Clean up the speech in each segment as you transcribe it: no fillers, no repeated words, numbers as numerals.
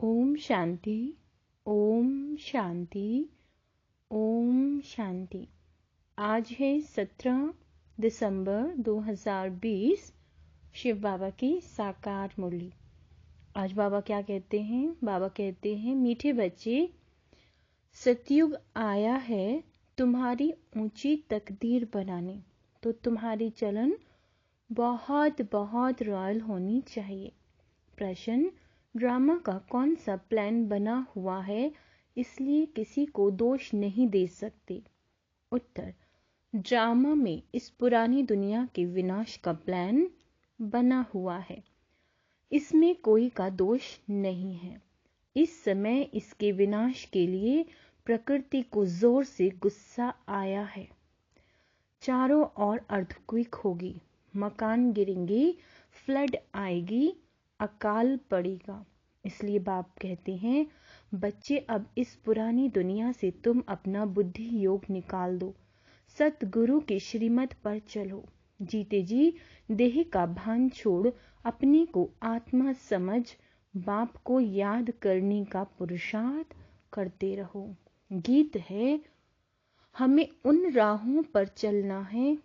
ओम शांति, ओम शांति, ओम शांति। आज है 17 दिसंबर 2020, शिव बाबा की साकार मुरली। आज बाबा क्या कहते हैं? बाबा कहते हैं, मीठे बच्चे, सतयुग आया है तुम्हारी ऊंची तकदीर बनाने, तो तुम्हारी चलन बहुत बहुत रॉयल होनी चाहिए। प्रश्न, ड्रामा का कौन सा प्लान बना हुआ है, इसलिए किसी को दोष नहीं दे सकते। उत्तर, ड्रामा में इस पुरानी दुनिया के विनाश का प्लान बना हुआ है, इसमें कोई का दोष नहीं है। इस समय इसके विनाश के लिए प्रकृति को जोर से गुस्सा आया है। चारों ओर अर्थक्वेक होगी, मकान गिरेंगे, फ्लड आएगी, अकाल पड़ेगा। इसलिए बाप कहते हैं, बच्चे अब इस पुरानी दुनिया से तुम अपना बुद्धि योग निकाल दो, सतगुरु के श्रीमत पर चलो। जीते जी देह का भान छोड़ अपने को आत्मा समझ बाप को याद करने का पुरुषार्थ करते रहो। गीत है, हमें उन राहों पर चलना है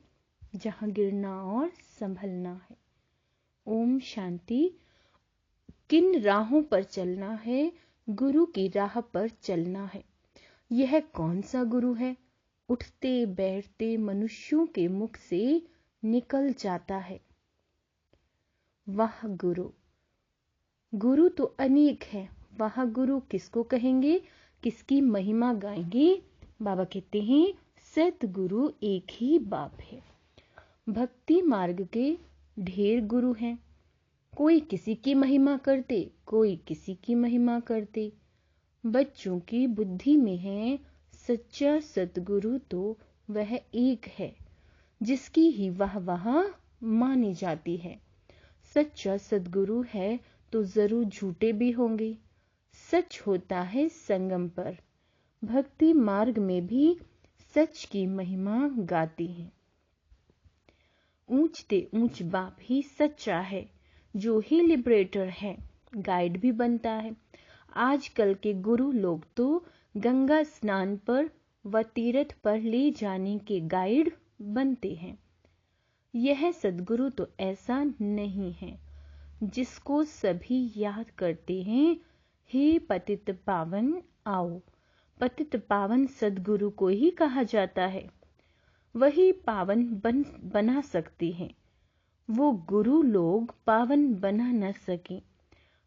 जहां गिरना और संभलना है। ओम शांति। किन राहों पर चलना है? गुरु की राह पर चलना है। यह कौन सा गुरु है? उठते बैठते मनुष्यों के मुख से निकल जाता है, वह गुरु। गुरु तो अनेक है, वह गुरु किसको कहेंगे, किसकी महिमा गाएंगे? बाबा कहते हैं, सतगुरु एक ही बाप है। भक्ति मार्ग के ढेर गुरु हैं, कोई किसी की महिमा करते, कोई किसी की महिमा करते। बच्चों की बुद्धि में है सच्चा सतगुरु, तो वह एक है जिसकी ही वाह मानी जाती है। सच्चा सतगुरु है तो जरूर झूठे भी होंगे। सच होता है संगम पर। भक्ति मार्ग में भी सच की महिमा गाती हैं। ऊंचते ऊंच बाप ही सच्चा है, जो ही लिबरेटर है, गाइड भी बनता है। आजकल के गुरु लोग तो गंगा स्नान पर व तीर्थ पर ले जाने के गाइड बनते हैं। यह सद्गुरु तो ऐसा नहीं है, जिसको सभी याद करते हैं, हे पतित पावन आओ। पतित पावन सद्गुरु को ही कहा जाता है, वही पावन बना सकते हैं। वो गुरु लोग पावन बना न सके।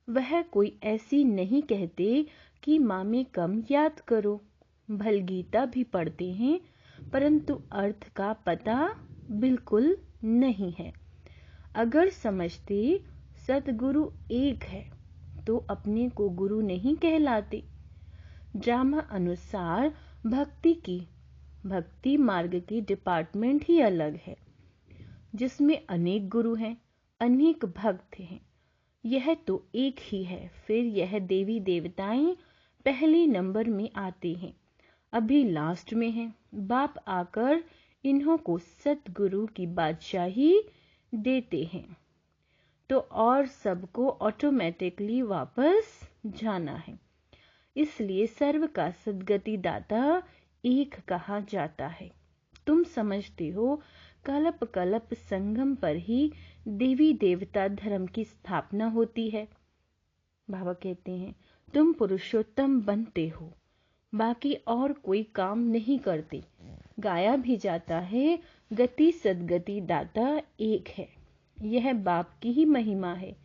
वह कोई ऐसी नहीं कहते कि माँ में कम याद करो। भल गीता भी पढ़ते हैं, परंतु अर्थ का पता बिल्कुल नहीं है। अगर समझते सतगुरु एक है, तो अपने को गुरु नहीं कहलाते। ड्रामा अनुसार भक्ति मार्ग की डिपार्टमेंट ही अलग है, जिसमें अनेक गुरु हैं, अनेक भक्त हैं। यह तो एक ही है। फिर यह देवी देवताएं पहले नंबर में आते हैं, अभी लास्ट में हैं। बाप आकर इन्हों को सतगुरु की बादशाही देते हैं, तो और सबको ऑटोमेटिकली वापस जाना है। इसलिए सर्व का सद्गति दाता एक कहा जाता है। तुम समझते हो, कल्प कल्प संगम पर ही देवी देवता धर्म की स्थापना होती है। बाबा कहते हैं, तुम पुरुषोत्तम बनते हो, बाकी और कोई काम नहीं करते। गाया भी जाता है, गति सद्गति दाता एक है। यह बाप की ही महिमा है।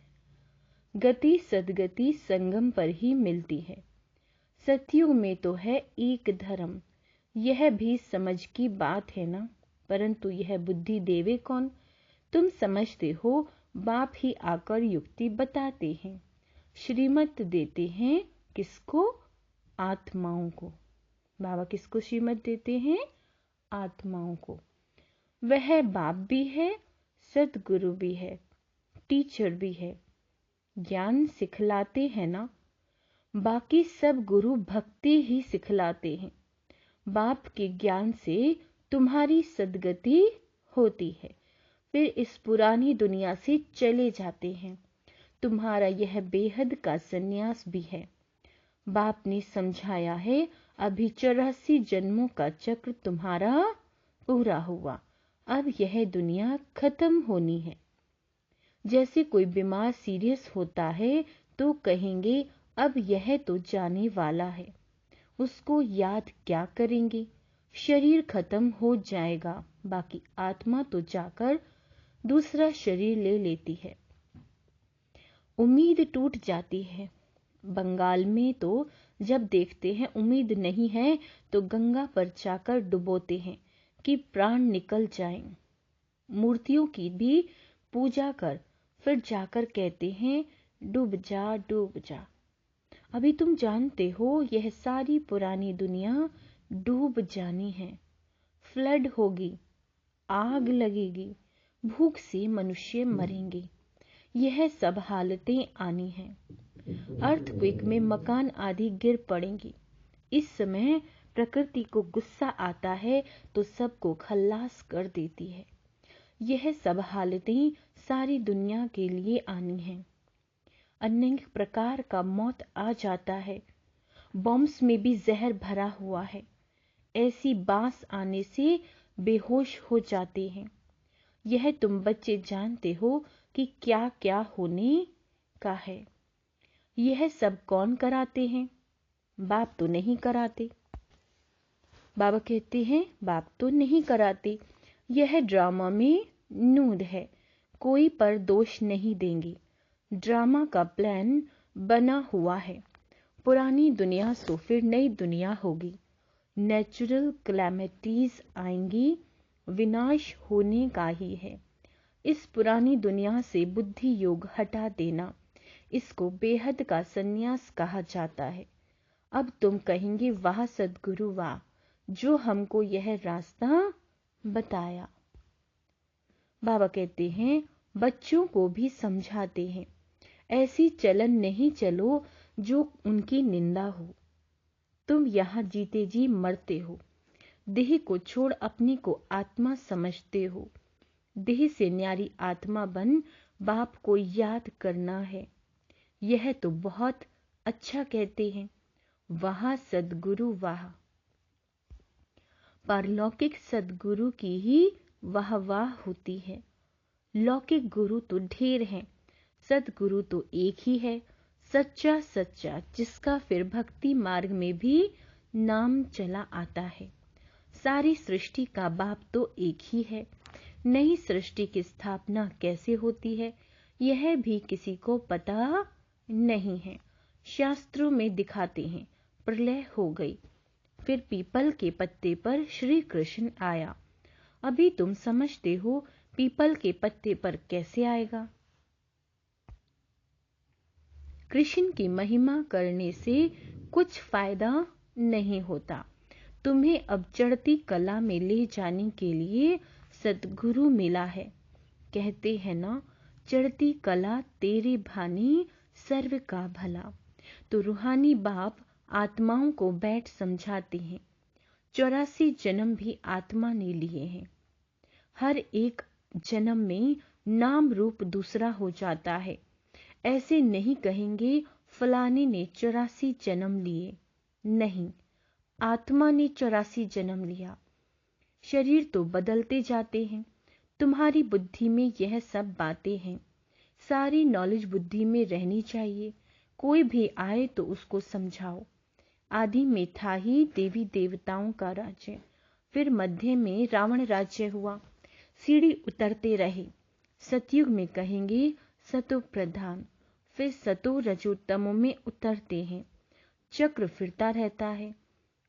गति सद्गति संगम पर ही मिलती है। सतयुग में तो है एक धर्म, यह भी समझ की बात है ना, परंतु यह बुद्धि देवे कौन? तुम समझते हो, बाप ही आकर युक्ति बताते हैं, श्रीमत देते हैं। किसको? आत्माओं को। बाबा किसको श्रीमत देते हैं? आत्माओं को। वह बाप भी है, सतगुरु भी है, टीचर भी है, ज्ञान सिखलाते हैं ना। बाकी सब गुरु भक्ति ही सिखलाते हैं। बाप के ज्ञान से तुम्हारी सद्गति होती है, फिर इस पुरानी दुनिया से चले जाते हैं। तुम्हारा यह बेहद का संन्यास भी है। बाप ने समझाया है, अभी 84 जन्मों का चक्र तुम्हारा पूरा हुआ, अब यह दुनिया खत्म होनी है। जैसे कोई बीमार सीरियस होता है तो कहेंगे अब यह तो जाने वाला है, उसको याद क्या करेंगे, शरीर खत्म हो जाएगा, बाकी आत्मा तो जाकर दूसरा शरीर ले लेती है। उम्मीद टूट जाती है। बंगाल में तो जब देखते हैं उम्मीद नहीं है तो गंगा पर जाकर डुबोते हैं कि प्राण निकल जाएं। मूर्तियों की भी पूजा कर फिर जाकर कहते हैं डूब जा डूब जा। अभी तुम जानते हो यह सारी पुरानी दुनिया डूब जानी है। फ्लड होगी, आग लगेगी, भूख से मनुष्य मरेंगे, यह सब हालतें आनी हैं। अर्थक्वेक में मकान आदि गिर पड़ेंगी। इस समय प्रकृति को गुस्सा आता है तो सबको खल्लास कर देती है। यह सब हालतें सारी दुनिया के लिए आनी हैं। अनेक प्रकार का मौत आ जाता है। बॉम्ब्स में भी जहर भरा हुआ है। ऐसी बांस आने से बेहोश हो जाते हैं। यह तुम बच्चे जानते हो कि क्या क्या होने का है। यह सब कौन कराते हैं? बाप तो नहीं कराते। बाबा कहते हैं बाप तो नहीं कराते। यह ड्रामा में नूद है, कोई पर दोष नहीं देंगे। ड्रामा का प्लान बना हुआ है। पुरानी दुनिया तो फिर नई दुनिया होगी। नेचुरल कैलेमिटीज आएंगी, विनाश होने का ही है। इस पुरानी दुनिया से बुद्धि योग हटा देना, इसको बेहद का संन्यास कहा जाता है। अब तुम कहेंगे वाह सद्गुरु वाह, जो हमको यह रास्ता बताया। बाबा कहते हैं बच्चों को भी समझाते हैं, ऐसी चलन नहीं चलो जो उनकी निंदा हो। तुम यहाँ जीते जी मरते हो। देह को छोड़ अपने को आत्मा समझते हो। देह से न्यारी आत्मा बन बाप को याद करना है। यह तो बहुत अच्छा कहते हैं, वाह सद्गुरु वाह। पारलौकिक सद्गुरु की ही वाह वाह होती है। लौकिक गुरु तो ढेर हैं, सद्गुरु तो एक ही है, सच्चा सच्चा, जिसका फिर भक्ति मार्ग में भी नाम चला आता है। सारी सृष्टि का बाप तो एक ही है। नई सृष्टि की स्थापना कैसे होती है यह भी किसी को पता नहीं है। शास्त्रों में दिखाते हैं प्रलय हो गई, फिर पीपल के पत्ते पर श्री कृष्ण आया। अभी तुम समझते हो पीपल के पत्ते पर कैसे आएगा। कृष्ण की महिमा करने से कुछ फायदा नहीं होता। तुम्हें अब चढ़ती कला में ले जाने के लिए सद्गुरु मिला है। कहते हैं ना, चढ़ती कला तेरे भानी सर्व का भला। तो रूहानी बाप आत्माओं को बैठ समझाते हैं। 84 जन्म भी आत्मा ने लिए हैं। हर एक जन्म में नाम रूप दूसरा हो जाता है। ऐसे नहीं कहेंगे फलाने ने 84 जन्म लिए, नहीं, आत्मा ने 84 जन्म लिया। शरीर तो बदलते जाते हैं। तुम्हारी बुद्धि में यह सब बातें हैं। सारी नॉलेज बुद्धि में रहनी चाहिए। कोई भी आए तो उसको समझाओ। आदि में था ही देवी देवताओं का राज्य, फिर मध्य में रावण राज्य हुआ। सीढ़ी उतरते रहे। सतयुग में कहेंगे सतो प्रधान, फिर सतो रजो तमो में उतरते हैं। चक्र फिरता रहता है।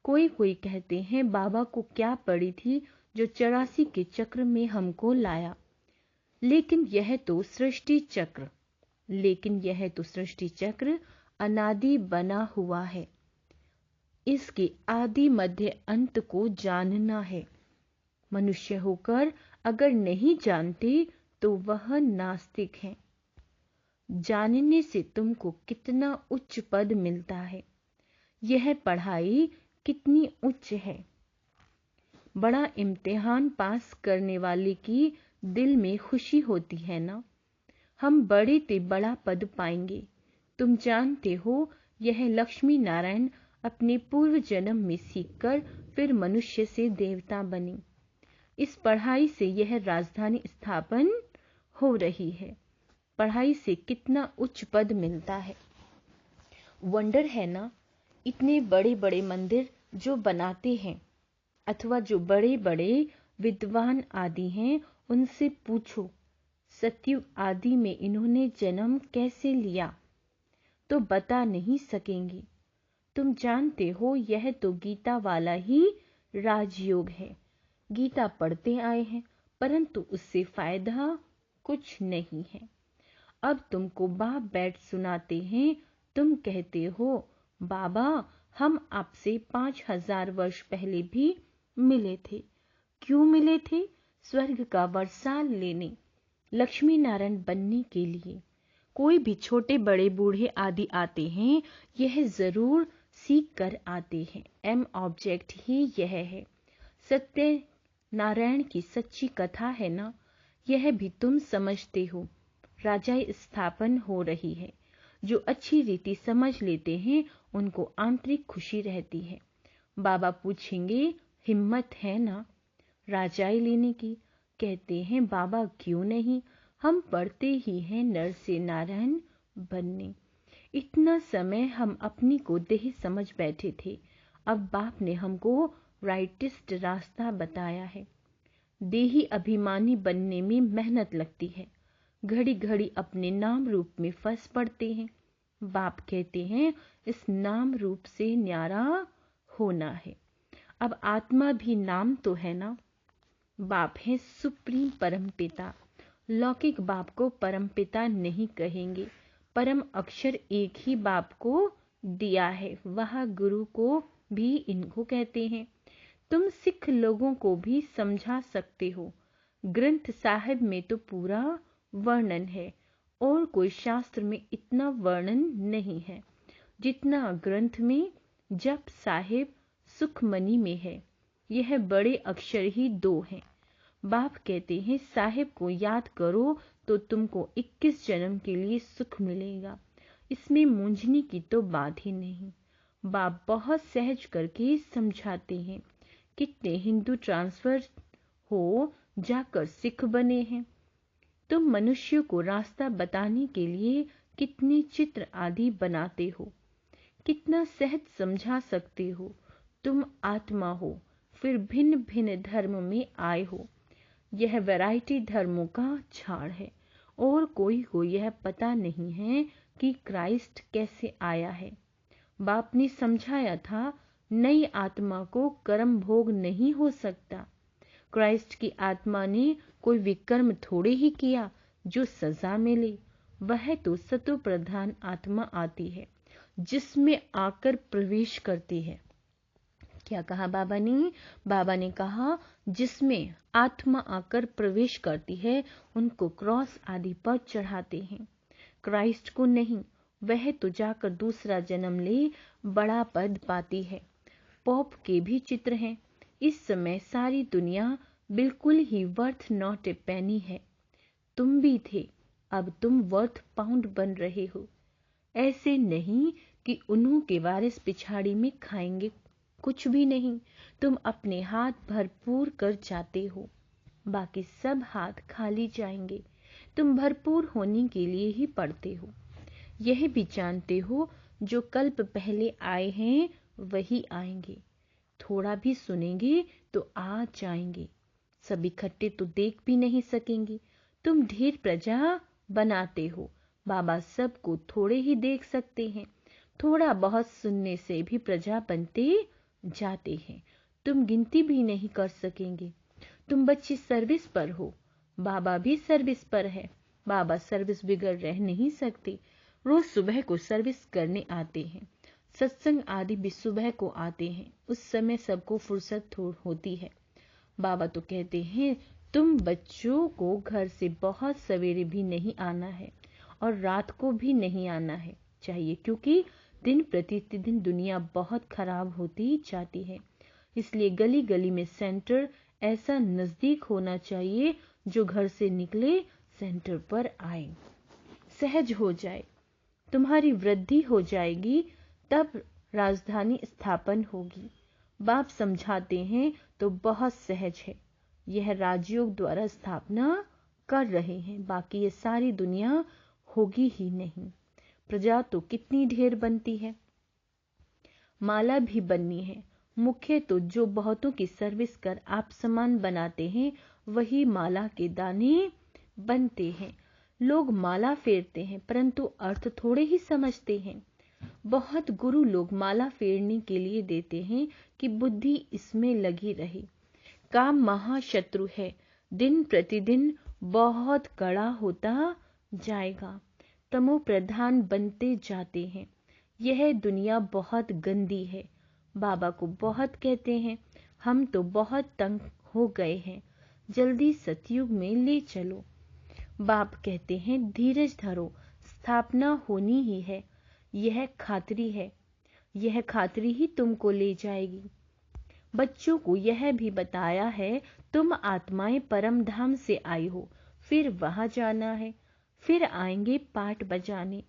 कोई कोई कहते हैं बाबा को क्या पड़ी थी जो 84 के चक्र में हमको लाया। लेकिन यह तो सृष्टि चक्र अनादि बना हुआ है। इसके आदि मध्य अंत को जानना है। मनुष्य होकर अगर नहीं जानते तो वह नास्तिक है। जानने से तुमको कितना उच्च पद मिलता है। यह पढ़ाई कितनी उच्च है। बड़ा इम्तिहान पास करने वाले की दिल में खुशी होती है ना। हम बड़े ते बड़ा पद पाएंगे। तुम जानते हो यह लक्ष्मी नारायण अपने पूर्व जन्म में सीखकर फिर मनुष्य से देवता बने। इस पढ़ाई से यह राजधानी स्थापन हो रही है। पढ़ाई से कितना उच्च पद मिलता है। वंडर है ना। इतने बड़े बड़े मंदिर जो बनाते हैं, अथवा जो बड़े बड़े विद्वान आदि हैं, उनसे पूछो सतयुग आदि में इन्होंने जन्म कैसे लिया, तो बता नहीं सकेंगे। तुम जानते हो यह तो गीता वाला ही राजयोग है। गीता पढ़ते आए हैं, परंतु उससे फायदा कुछ नहीं है। अब तुमको बाप बैठ सुनाते हैं। तुम कहते हो बाबा हम आपसे 5000 वर्ष पहले भी मिले थे। क्यों मिले थे? स्वर्ग का वरसाल लेने, लक्ष्मी नारायण बनने के लिए। कोई भी छोटे बड़े बूढ़े आदि आते हैं, यह जरूर सीख कर आते हैं। एम ऑब्जेक्ट ही यह है। सत्य नारायण की सच्ची कथा है ना, यह भी तुम समझते हो। राजाई स्थापन हो रही है। जो अच्छी रीति समझ लेते हैं उनको आंतरिक खुशी रहती है। बाबा पूछेंगे हिम्मत है ना राजाई लेने की? कहते हैं बाबा क्यों नहीं, हम पढ़ते ही हैं नर से नारायण बनने। इतना समय हम अपनी को देह समझ बैठे थे। अब बाप ने हमको राइटिस्ट रास्ता बताया है। देही अभिमानी बनने में मेहनत लगती है। घड़ी घड़ी अपने नाम रूप में फंस पड़ते हैं। बाप कहते हैं इस नाम रूप से न्यारा होना है। अब आत्मा भी नाम तो है ना। बाप है सुप्रीम परमपिता। लौकिक बाप को परमपिता नहीं कहेंगे। परम अक्षर एक ही बाप को दिया है, वह गुरु को भी इनको कहते हैं। तुम सिख लोगों को भी समझा सकते हो। ग्रंथ साहिब में तो पूरा वर्णन है, और कोई शास्त्र में इतना वर्णन नहीं है जितना ग्रंथ में जप साहिब सुखमनी में है। यह बड़े अक्षर ही 2 हैं। बाप कहते हैं साहिब को याद करो तो तुमको 21 जन्म के लिए सुख मिलेगा। इसमें मूंझने की तो बात ही नहीं। बाप बहुत सहज करके समझाते हैं। कितने हिंदू ट्रांसफर हो जाकर सिख बने हैं। तुम मनुष्य को रास्ता बताने के लिए कितने चित्र आदि बनाते हो, कितना सहज समझा सकते हो। तुम आत्मा हो, फिर भिन्न भिन्न धर्म में आए हो। यह वैरायटी धर्मों का झाड़ है, और कोई को यह पता नहीं है कि क्राइस्ट कैसे आया है। बाप ने समझाया था नई आत्मा को कर्म भोग नहीं हो सकता। क्राइस्ट की आत्मा ने कोई विकर्म थोड़े ही किया जो सजा मिले। वह तो सतो प्रधान आत्मा आती है जिसमें आकर प्रवेश करती है। क्या कहा बाबा ने? बाबा ने कहा जिसमें आत्मा आकर प्रवेश करती है उनको क्रॉस आदि पर चढ़ाते हैं, क्राइस्ट को नहीं। वह तो जाकर दूसरा जन्म ले बड़ा पद पाती है। पॉप के भी चित्र हैं। इस समय सारी दुनिया बिल्कुल ही वर्थ नॉट ए पेनी है। तुम भी थे, अब तुम वर्थ पाउंड बन रहे हो। ऐसे नहीं कि उन्हों के वारिस पिछाड़ी में खाएंगे कुछ भी नहीं। तुम अपने हाथ भरपूर कर जाते हो, बाकी सब हाथ खाली जाएंगे। तुम भरपूर होने के लिए ही पढ़ते हो। यह भी जानते हो जो कल्प पहले आए हैं वही आएंगे। थोड़ा भी सुनेंगे तो आ जाएंगे। सब इकट्ठे तो देख भी नहीं सकेंगे। तुम ढेर प्रजा बनाते हो। बाबा सबको थोड़े ही देख सकते हैं। थोड़ा बहुत सुनने से भी प्रजा बनते जाते हैं। तुम गिनती भी नहीं कर सकेंगे। तुम बच्चे सर्विस पर हो, बाबा भी सर्विस पर है। बाबा सर्विस बिगड़ रह नहीं सकते। रोज सुबह को सर्विस करने आते हैं। सत्संग आदि भी सुबह को आते हैं। उस समय सबको फुर्सत होती है। बाबा तो कहते हैं तुम बच्चों को घर से बहुत सवेरे भी नहीं आना है और रात को भी नहीं आना है चाहिए, क्योंकि दिन प्रतिदिन दुनिया बहुत खराब होती जाती है। इसलिए गली गली में सेंटर ऐसा नजदीक होना चाहिए जो घर से निकले सेंटर पर आए, सहज हो जाए। तुम्हारी वृद्धि हो जाएगी। तब राजधानी स्थापन होगी। बाप समझाते हैं तो बहुत सहज है। यह राजयोग द्वारा स्थापना कर रहे हैं, बाकी ये सारी दुनिया होगी ही नहीं। प्रजा तो कितनी ढेर बनती है, माला भी बननी है। मुख्य तो जो बहुतों की सर्विस कर आप समान बनाते हैं, वही माला के दाने बनते हैं। लोग माला फेरते हैं, परंतु अर्थ थोड़े ही समझते हैं। बहुत गुरु लोग माला फेरने के लिए देते हैं कि बुद्धि इसमें लगी रहे। काम महाशत्रु है, दिन प्रतिदिन बहुत कड़ा होता जाएगा। तमो प्रधान बनते जाते हैं। यह दुनिया बहुत गंदी है। बाबा को बहुत कहते हैं, हम तो बहुत तंग हो गए हैं, जल्दी सतयुग में ले चलो। बाप कहते हैं, धीरज धरो, स्थापना होनी ही है। यह खातरी है, यह खातरी ही तुमको ले जाएगी। बच्चों को यह भी बताया है, तुम आत्माएं परम धाम से आई हो, फिर वहां जाना है, फिर आएंगे पाठ बजाने,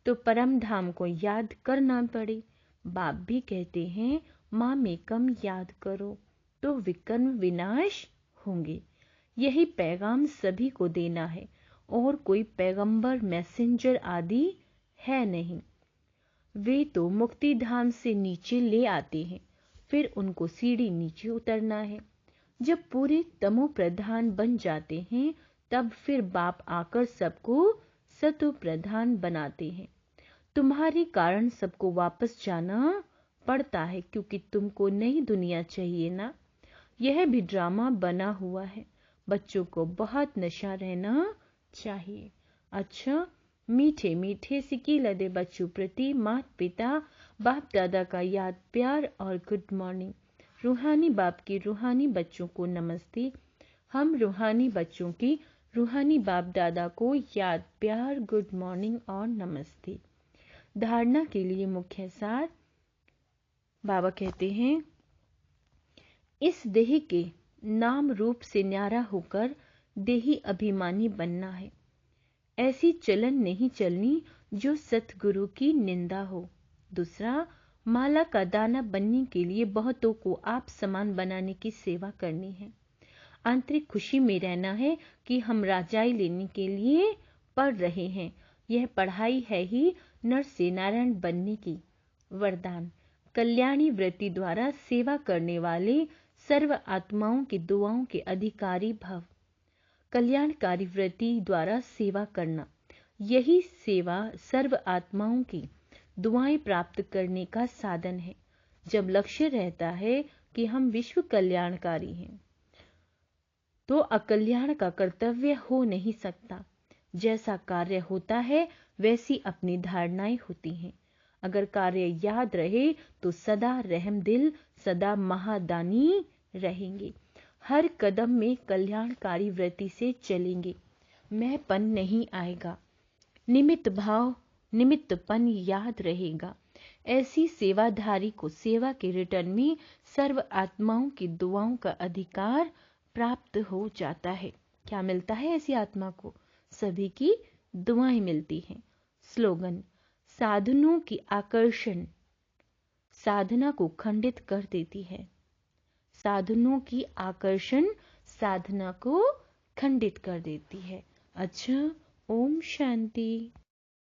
तो परम धाम को याद करना पड़े। बाप भी कहते हैं, माँ में कम याद करो तो विकर्म विनाश होंगे। यही पैगाम सभी को देना है, और कोई पैगंबर मैसेंजर आदि है नहीं। वे तो मुक्ति धाम से नीचे ले आते हैं, फिर उनको सीढ़ी नीचे उतरना है। जब पूरे तमो प्रधान बन जाते हैं, तब फिर बाप आकर सबको सतो प्रधान बनाते हैं। तुम्हारे कारण सबको वापस जाना पड़ता है, क्योंकि तुमको नई दुनिया चाहिए ना। यह भी ड्रामा बना हुआ है। बच्चों को बहुत नशा रहना चाहिए। अच्छा, मीठे मीठे सिक्के लदे बच्चों प्रति माता पिता बाप दादा का याद प्यार और गुड मॉर्निंग। रूहानी बाप की रूहानी बच्चों को नमस्ते। हम रूहानी बच्चों की रूहानी बाप दादा को याद प्यार गुड मॉर्निंग और नमस्ते। धारणा के लिए मुख्य सार बाबा कहते हैं, इस देह के नाम रूप से न्यारा होकर देही अभिमानी बनना है। ऐसी चलन नहीं चलनी जो सतगुरु की निंदा हो। दूसरा, माला का दाना बनने के लिए बहुतों को आप समान बनाने की सेवा करनी है। आंतरिक खुशी में रहना है कि हम राजाई लेने के लिए पढ़ रहे हैं। यह पढ़ाई है ही नर से नारायण बनने की। वरदान, कल्याणी वृत्ति द्वारा सेवा करने वाले सर्व आत्माओं की दुआओं के अधिकारी भव। कल्याणकारी वृत्ति द्वारा सेवा करना, यही सेवा सर्व आत्माओं की दुआएं प्राप्त करने का साधन है। जब लक्ष्य रहता है कि हम विश्व कल्याणकारी हैं, तो अकल्याण का कर्तव्य हो नहीं सकता। जैसा कार्य होता है, वैसी अपनी धारणाएं होती हैं। अगर कार्य याद रहे तो सदा रहम दिल, सदा महादानी रहेंगे। हर कदम में कल्याणकारी वृत्ति से चलेंगे। मैंपन नहीं आएगा, निमित्त भाव निमित्तपन याद रहेगा। ऐसी सेवाधारी को सेवा के रिटर्न में सर्व आत्माओं की दुआओं का अधिकार प्राप्त हो जाता है। क्या मिलता है ऐसी आत्मा को? सभी की दुआएं मिलती हैं। स्लोगन, साधनों की आकर्षण साधना को खंडित कर देती है। साधनों की आकर्षण साधना को खंडित कर देती है। अच्छा, ओम शांति।